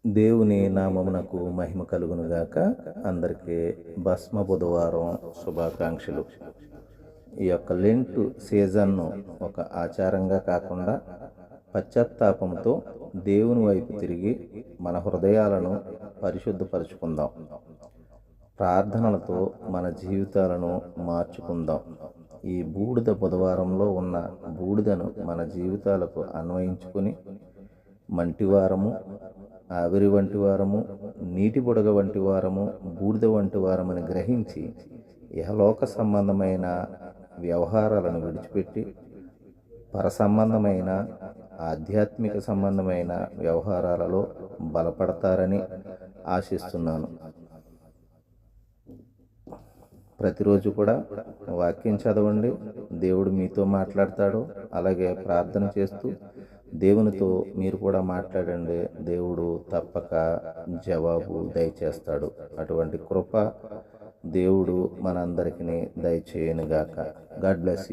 దేవుని నామమునకు మహిమ కలుగునుగాక. అందరికీ భస్మ బుధవారం శుభాకాంక్షలు. ఈ యొక్క లెంట్ సీజన్ను ఒక ఆచారంగా కాకుండా పశ్చాత్తాపంతో దేవుని వైపు తిరిగి మన హృదయాలను పరిశుద్ధపరుచుకుందాం. ప్రార్థనలతో మన జీవితాలను మార్చుకుందాం. ఈ బూడిద బుధవారంలో ఉన్న బూడిదను మన జీవితాలకు అన్వయించుకొని మంటివారము, ఆవిరి వంటి వారము, నీటి బుడగ వంటి వారము, బూడిద వంటి వారమని గ్రహించి ఇహలోక సంబంధమైన వ్యవహారాలను విడిచిపెట్టి పరసంబంధమైన ఆధ్యాత్మిక సంబంధమైన వ్యవహారాలలో బలపడతారని ఆశిస్తున్నాను. ప్రతిరోజు కూడా వాక్యం చదవండి, దేవుడు మీతో మాట్లాడతాడు. అలాగే ప్రార్థన చేస్తూ దేవునితో మీరు కూడా మాట్లాడండి, దేవుడు తప్పక జవాబు దయచేస్తాడు. అటువంటి కృప దేవుడు మనందరికీ దయచేయనుగాక. God bless you.